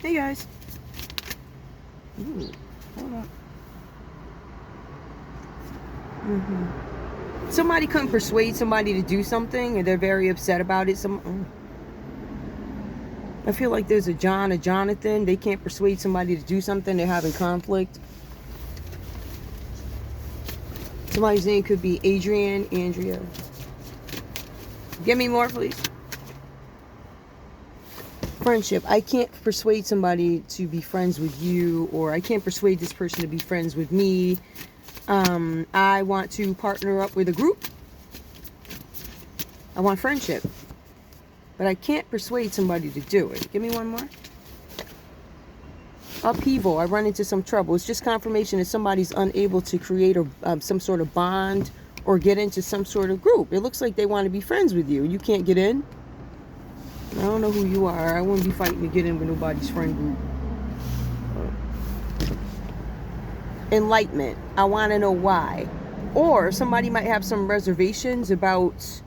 Hey guys. Ooh, hold up. Somebody couldn't persuade somebody to do something, and they're very upset about it. I feel like there's a John, a Jonathan. They can't persuade somebody to do something. They're having conflict. Somebody's name could be Adrian, Andrea. Give me more, please. Friendship. I can't persuade somebody to be friends with you, or I can't persuade this person to be friends with me. I want to partner up with a group. I want friendship. But I can't persuade somebody to do it. Give me one more. Upheaval. I run into some trouble. It's just confirmation that somebody's unable to create some sort of bond or get into some sort of group. It looks like they want to be friends with you. You can't get in. I don't know who you are. I wouldn't be fighting to get in with nobody's friend group. Enlightenment. I want to know why. Or somebody might have some reservations about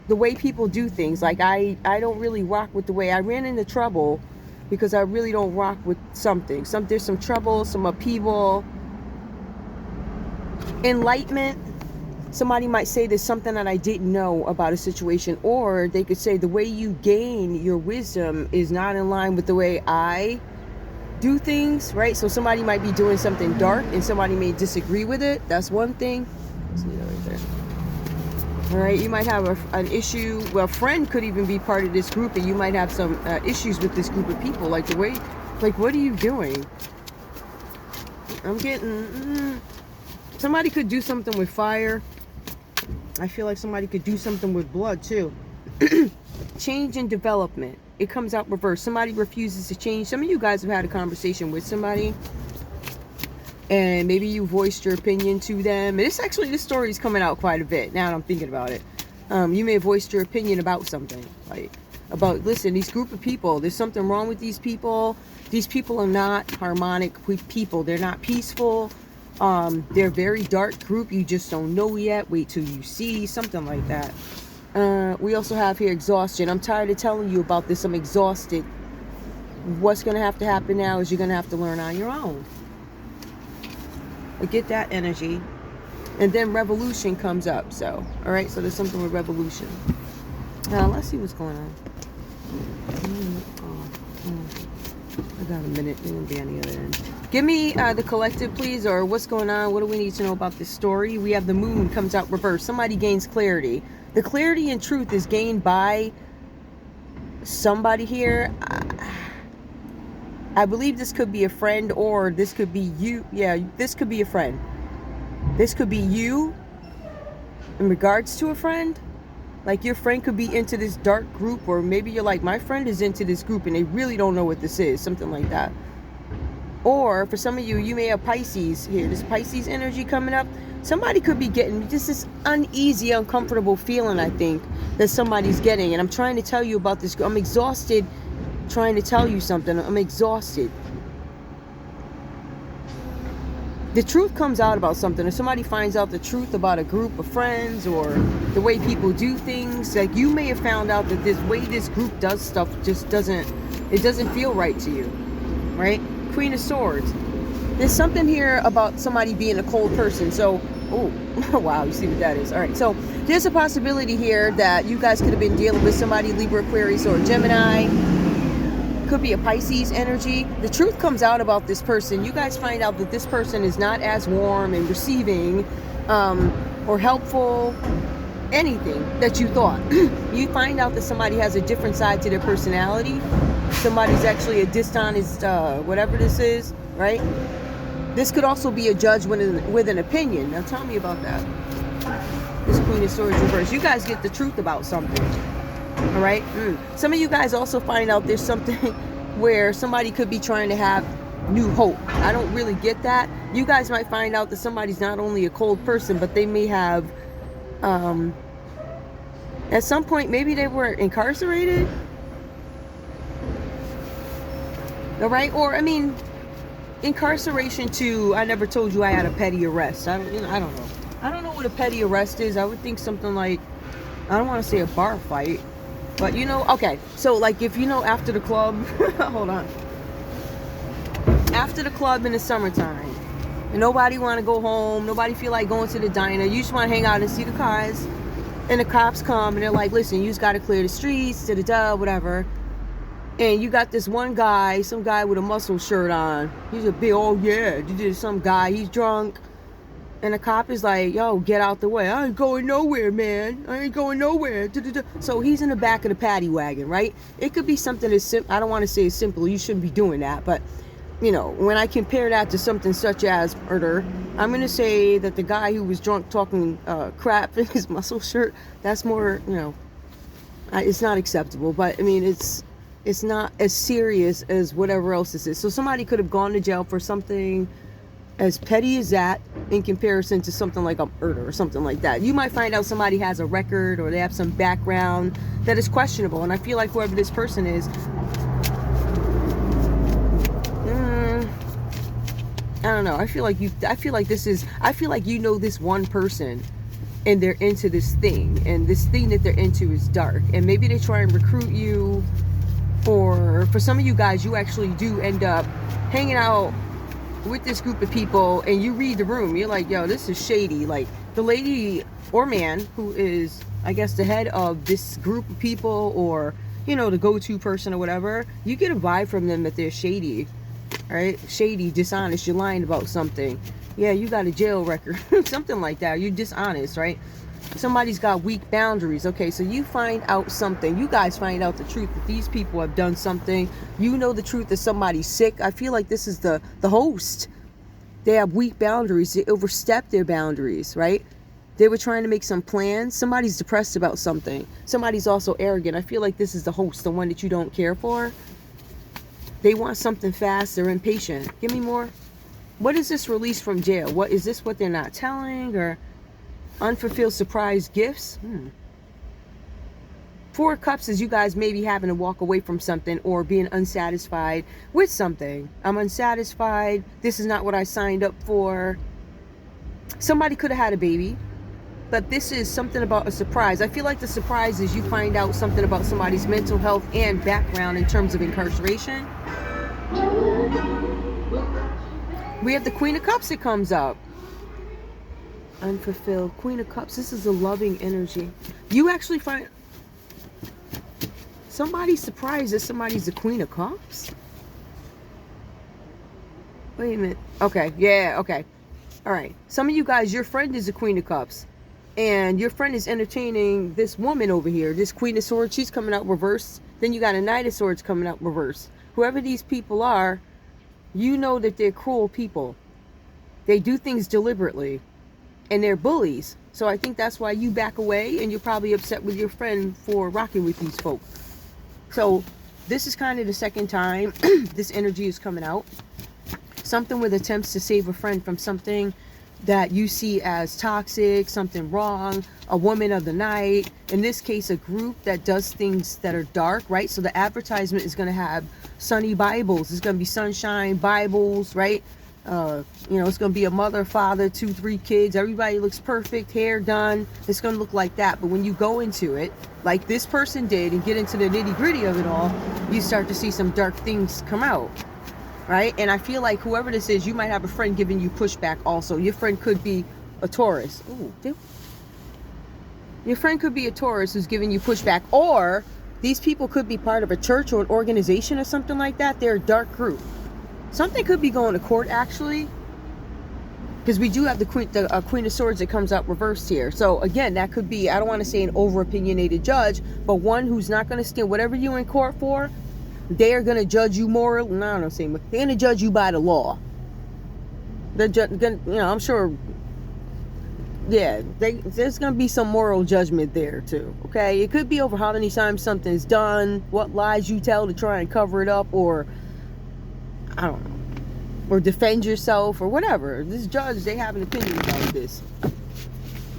the way people do things. Like I don't really rock with the way I ran into trouble because I really don't rock with something. There's some trouble, some upheaval. Enlightenment. Somebody might say there's something that I didn't know about a situation, or they could say the way you gain your wisdom is not in line with the way I do things, right? So somebody might be doing something dark and somebody may disagree with it. That's one thing. Let's leave that right there. All right, you might have an issue. Well, a friend could even be part of this group, and you might have some issues with this group of people. Like the way, like, what are you doing? I'm getting, somebody could do something with fire. I feel like somebody could do something with blood too. Change and development. It comes out reverse. Somebody refuses to change. Some of you guys have had a conversation with somebody, and maybe you voiced your opinion to them. And this story is coming out quite a bit now that I'm thinking about it. You may have voiced your opinion about something, like about, listen, these group of people, there's something wrong with these people. These people are not harmonic people. They're not peaceful. They're a very dark group. You just don't know yet. Wait till you see, something like that. We also have here exhaustion. I'm tired of telling you about this. I'm exhausted. What's going to have to happen now is you're going to have to learn on your own. I get that energy. And then revolution comes up. So, all right. So there's something with revolution. Now, let's see what's going on. I got a minute. They're going to be on the other end. Give me the collective, please, or what's going on. What do we need to know about this story? We have the moon comes out reverse. Somebody gains clarity. The clarity and truth is gained by somebody here. I believe this could be a friend, or this could be you. Yeah, this could be a friend. This could be you in regards to a friend. Like your friend could be into this dark group, or maybe you're like, my friend is into this group and they really don't know what this is. Something like that. Or for some of you, you may have Pisces here. This Pisces energy coming up. Somebody could be getting just this uneasy, uncomfortable feeling, I think, that somebody's getting. And I'm trying to tell you about this. I'm exhausted trying to tell you something. I'm exhausted. The truth comes out about something. If somebody finds out the truth about a group of friends or the way people do things, like you may have found out that this way this group does stuff just doesn't feel right to you, right? Queen of Swords. There's something here about somebody being a cold person. So, oh, wow, you see what that is. All right, so there's a possibility here that you guys could have been dealing with somebody, Libra, Aquarius, or Gemini. Could be a Pisces energy. The truth comes out about this person. You guys find out that this person is not as warm and receiving or helpful, anything that you thought. You find out that somebody has a different side to their personality. Somebody's actually a dishonest, whatever this is, right? This could also be a judge with an opinion. Now tell me about that. This Queen of Swords reverse. You guys get the truth about something. All right. Some of you guys also find out there's something where somebody could be trying to have new hope. I don't really get that. You guys might find out that somebody's not only a cold person, but they may have, at some point, maybe they were incarcerated. All right. Or, I mean, incarceration to, I never told you I had a petty arrest. I don't know. I don't know what a petty arrest is. I would think something like, I don't want to say a bar fight. But okay, so like if after the club, hold on, after the club in the summertime, and nobody want to go home, nobody feel like going to the diner, you just want to hang out and see the cars, and the cops come and they're like, listen, you just got to clear the streets, whatever. And you got this one guy, some guy with a muscle shirt on. He's a big, oh yeah, some guy, he's drunk. And the cop is like, yo, get out the way. I ain't going nowhere, man. I ain't going nowhere. So he's in the back of the paddy wagon, right? It could be something as simple. I don't want to say it's simple. You shouldn't be doing that. But, when I compare that to something such as murder, I'm going to say that the guy who was drunk talking crap in his muscle shirt, that's more, it's not acceptable. But, I mean, it's not as serious as whatever else this is. So somebody could have gone to jail for something as petty as that in comparison to something like a murder or something like that. You might find out somebody has a record or they have some background that is questionable. And I feel like whoever this person is, I don't know. I feel like you know this one person and they're into this thing, and this thing that they're into is dark, and maybe they try and recruit you, or for some of you guys, you actually do end up hanging out with this group of people, and you read the room. You're like, yo, this is shady. Like the lady or man who is, I guess, the head of this group of people, or the go-to person or whatever, you get a vibe from them that they're shady, right? Shady, dishonest, you're lying about something. Yeah, you got a jail record, something like that. You're dishonest, right? Somebody's got weak boundaries. Okay, so you find out something. You guys find out the truth that these people have done something. You know the truth that somebody's sick. I feel like this is the host. They have weak boundaries. They overstep their boundaries, right? They were trying to make some plans. Somebody's depressed about something. Somebody's also arrogant. I feel like this is the host, the one that you don't care for. They want something fast. They're impatient. Give me more. What is this release from jail? What is this? What they're not telling, or unfulfilled surprise gifts? Four of Cups is you guys maybe having to walk away from something or being unsatisfied with something. I'm unsatisfied. This is not what I signed up for. Somebody could have had a baby, but this is something about a surprise. I feel like the surprise is you find out something about somebody's mental health and background in terms of incarceration. We have the Queen of Cups that comes up. Unfulfilled. Queen of Cups. This is a loving energy. You actually find somebody's surprised that somebody's the Queen of Cups. Wait a minute. Okay. Yeah. Okay. All right. Some of you guys, your friend is the Queen of Cups, and your friend is entertaining this woman over here, this Queen of Swords. She's coming out reverse. Then you got a Knight of Swords coming out reverse. Whoever these people are, you know that they're cruel people. They do things deliberately, and they're bullies. So I think that's why you back away, and you're probably upset with your friend for rocking with these folk. So this is kind of the second time this energy is coming out. Something with attempts to save a friend from something that you see as toxic, something wrong, a woman of the night. In this case, a group that does things that are dark, right? So the advertisement is going to have sunny Bibles. It's going to be sunshine Bibles, right? It's going to be a mother, father, 2, 3 kids. Everybody looks perfect, hair done. It's going to look like that. But when you go into it, like this person did, and get into the nitty gritty of it all, you start to see some dark things come out, right? And I feel like whoever this is, you might have a friend giving you pushback also. Your friend could be a Taurus. Ooh, your friend could be a Taurus who's giving you pushback. Or these people could be part of a church or an organization or something like that. They're a dark group. Something could be going to court, actually, because we do have the Queen of Swords that comes out reversed here. So again, that could be, I don't want to say an over-opinionated judge, but one who's not going to stand whatever you're in court for. They are going to judge you moral. No, I'm not saying, but they're going to judge you by the law. I'm sure. Yeah, there's going to be some moral judgment there too. Okay, it could be over how many times something is done, what lies you tell to try and cover it up, or I don't know, or defend yourself, or whatever. This judge, they have an opinion about this.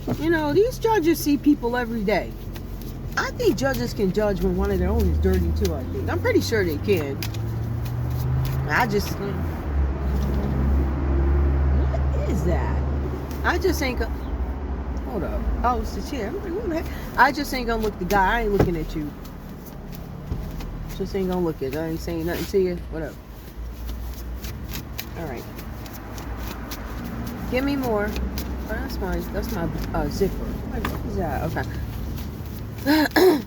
These judges see people every day. I think judges can judge when one of their own is dirty too, I think. I'm pretty sure they can. What is that? I just ain't gonna... Hold up. Oh, it's the chair. I'm like, what the heck? I just ain't gonna look the guy. I ain't looking at you. just ain't gonna look at it. I ain't saying nothing to you. What up? All right. Give me more. Oh, that's my zipper. What is that? Okay.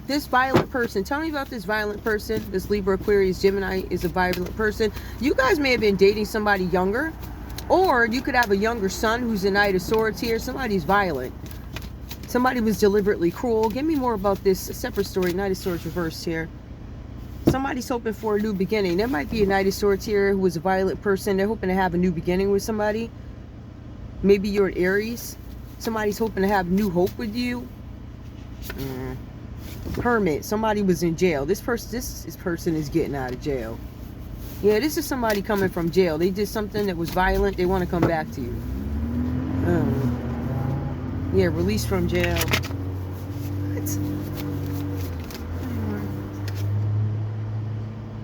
This violent person. Tell me about this violent person. This Libra, Aquarius, Gemini is a violent person. You guys may have been dating somebody younger, or you could have a younger son who's a Knight of Swords here. Somebody's violent. Somebody was deliberately cruel. Give me more about this separate story. Knight of Swords reversed here. Somebody's hoping for a new beginning. There might be a Knight of Swords here who was a violent person. They're hoping to have a new beginning with somebody. Maybe you're an Aries. Somebody's hoping to have new hope with you. Hermit. Somebody was in jail. This person is getting out of jail. Yeah, this is somebody coming from jail. They did something that was violent. They want to come back to you. Yeah, released from jail. What?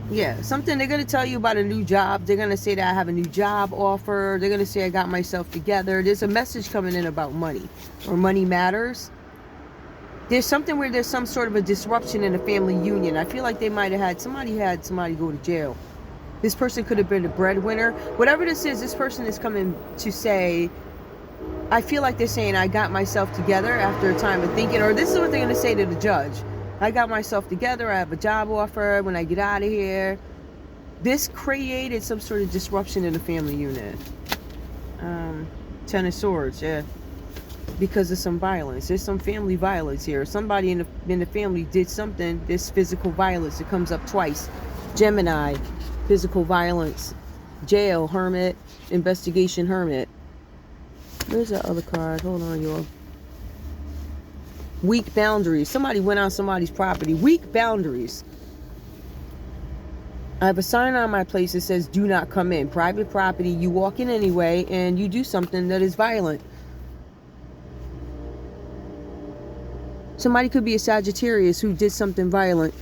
Yeah, something they're going to tell you about a new job. They're going to say that I have a new job offer. They're going to say I got myself together. There's a message coming in about money, or money matters. There's something where there's some sort of a disruption in a family union. I feel like they might have had somebody go to jail. This person could have been a breadwinner. Whatever this is, this person is coming to say, I feel like they're saying I got myself together after a time of thinking, or this is what they're going to say to the judge. I got myself together. I have a job offer when I get out of here. This created some sort of disruption in the family unit. Ten of Swords, yeah. Because of some violence. There's some family violence here. Somebody in the family did something. This physical violence. It comes up twice. Gemini, physical violence. Jail, Hermit, investigation, Hermit. Where's that other card? Hold on, y'all. Weak boundaries. Somebody went on somebody's property. Weak boundaries. I have a sign on my place that says do not come in. Private property. You walk in anyway and you do something that is violent. Somebody could be a Sagittarius who did something violent.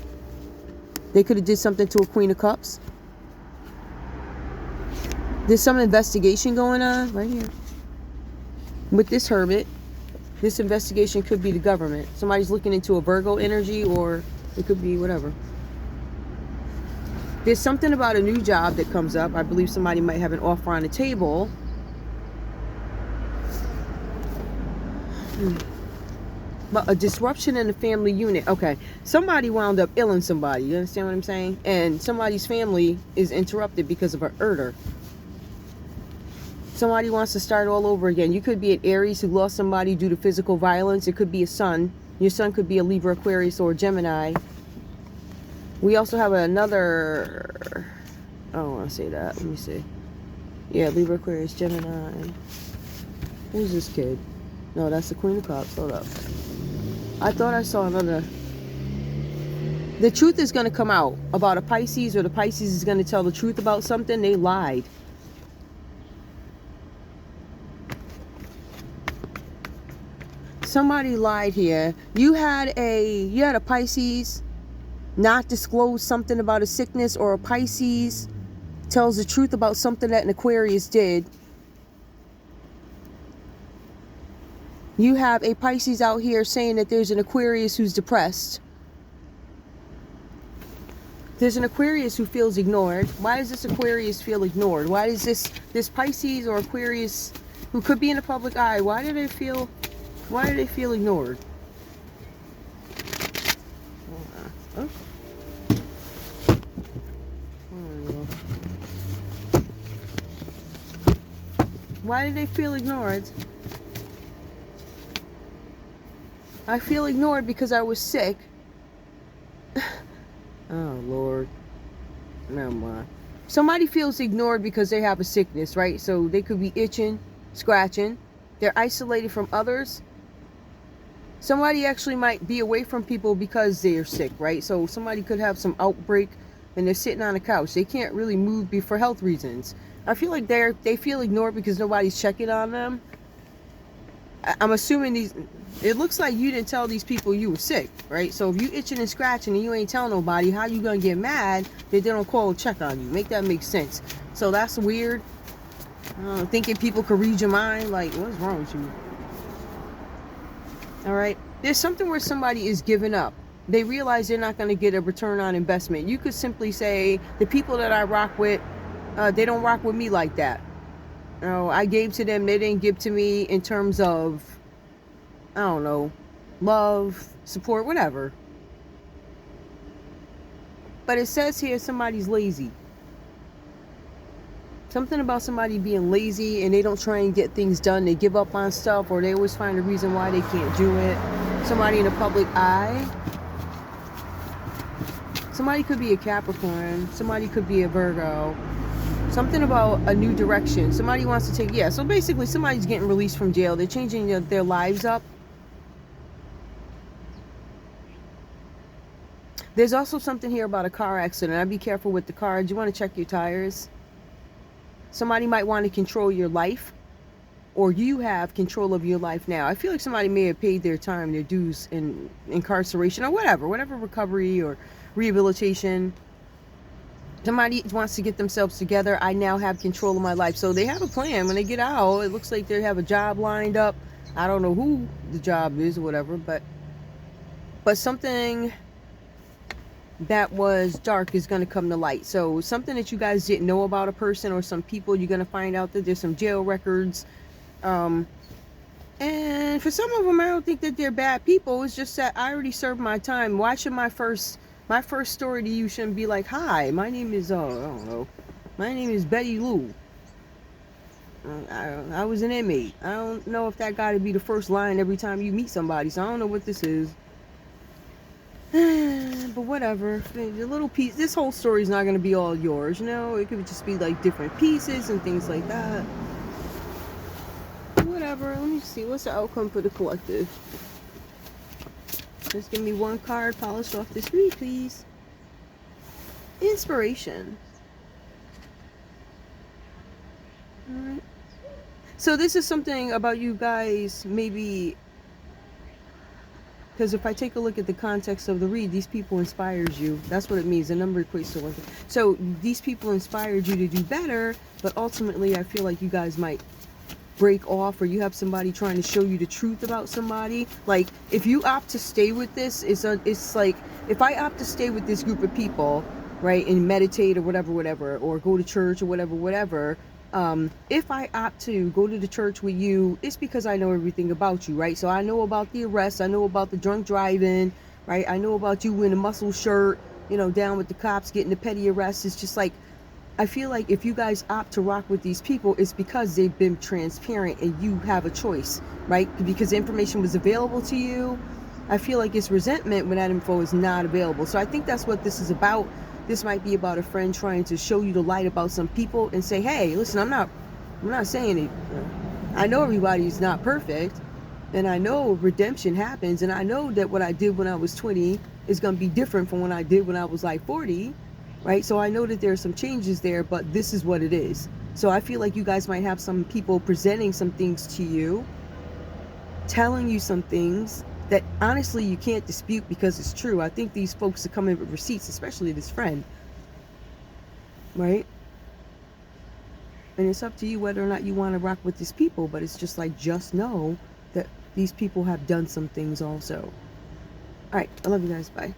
They could have did something to a Queen of Cups. There's some investigation going on right here. With this Hermit, this investigation could be the government. Somebody's looking into a Virgo energy, or it could be whatever. There's something about a new job that comes up. I believe somebody might have an offer on the table. But a disruption in the family unit. Okay, somebody wound up illing somebody. You understand what I'm saying? And somebody's family is interrupted because of a herder. Somebody wants to start all over again. You could be an Aries who lost somebody due to physical violence. It could be a son. Your son could be a Libra, Aquarius, or Gemini. We also have another... I don't want to say that. Let me see. Yeah, Libra, Aquarius, Gemini. Who's this kid? No, that's the Queen of Cups. Hold up. I thought I saw another... The truth is going to come out about a Pisces, or the Pisces is going to tell the truth about something. They lied. Somebody lied here. You had a Pisces not disclose something about a sickness, or a Pisces tells the truth about something that an Aquarius did. You have a Pisces out here saying that there's an Aquarius who's depressed. There's an Aquarius who feels ignored. Why does this Aquarius feel ignored? Why does this Pisces or Aquarius, who could be in the public eye, why do they feel ignored? Oh. Why do they feel ignored? I feel ignored because I was sick. Oh, Lord. Never mind. Somebody feels ignored because they have a sickness, right? So they could be itching, scratching. They're isolated from others. Somebody actually might be away from people because they're sick, right? So somebody could have some outbreak and they're sitting on a couch. They can't really move for health reasons. I feel like they feel ignored because nobody's checking on them. I'm assuming it looks like you didn't tell these people you were sick, right? So if you itching and scratching and you ain't telling nobody, how you gonna get mad that they don't call and check on you? Make that make sense. So that's weird. Thinking people could read your mind, like, what's wrong with you? All right, there's something where somebody is giving up. They realize they're not going to get a return on investment. You could simply say, the people that I rock with, they don't rock with me like that. You know, I gave to them, they didn't give to me in terms of, I don't know, love, support, whatever. But it says here somebody's lazy. Something about somebody being lazy and they don't try and get things done. They give up on stuff, or they always find a reason why they can't do it. Somebody in the public eye. Somebody could be a Capricorn. Somebody could be a Virgo. Something about a new direction. Somebody wants to take, yeah, so basically somebody's getting released from jail. They're changing their lives up. There's also something here about a car accident. I'd be careful with the car. Do you want to check your tires? Somebody might want to control your life, or you have control of your life now. I feel like somebody may have paid their time, their dues in incarceration or whatever recovery or rehabilitation. Somebody wants to get themselves together. I now have control of my life. So they have a plan. When they get out, it looks like they have a job lined up. I don't know who the job is or whatever, but something that was dark is going to come to light. So something that you guys didn't know about a person or some people, you're going to find out that there's some jail records. And for some of them, I don't think that they're bad people. It's just that I already served my time. Why should my first story to you shouldn't be like, hi, my name is, I don't know, my name is Betty Lou. I was an inmate. I don't know if that got to be the first line every time you meet somebody. So I don't know what this is. But whatever, the little piece, this whole story is not going to be all yours, you know. It could just be like different pieces and things like that. Whatever. Let me see, what's the outcome for the collective? Just give me one card, polish off this read, please. Inspiration. All right. So this is something about you guys, maybe. Because if I take a look at the context of the read, these people inspires you. That's what it means. The number equates to one thing. So these people inspired you to do better, but ultimately I feel like you guys might break off, or you have somebody trying to show you the truth about somebody. Like, if you opt to stay with this, it's like, if I opt to stay with this group of people, right, and meditate or whatever, or go to church or whatever, if I opt to go to the church with you, it's because I know everything about you, right? So I know about the arrest, I know about the drunk driving, right? I know about you in a muscle shirt, you know, down with the cops getting the petty arrests. It's just like, I feel like if you guys opt to rock with these people, it's because they've been transparent and you have a choice, right? Because the information was available to you. I feel like it's resentment when that info is not available. So I think that's what this is about. This might be about a friend trying to show you the light about some people and say, hey, listen, I'm not saying it. I know everybody's not perfect, and I know redemption happens, and I know that what I did when I was 20 is going to be different from what I did when I was like 40, right? So I know that there are some changes there, but this is what it is. So I feel like you guys might have some people presenting some things to you, telling you some things that honestly you can't dispute because it's true. I think these folks are coming with receipts, especially this friend, right? And it's up to you whether or not you want to rock with these people, but it's just like, just know that these people have done some things also. All right, I love you guys. Bye.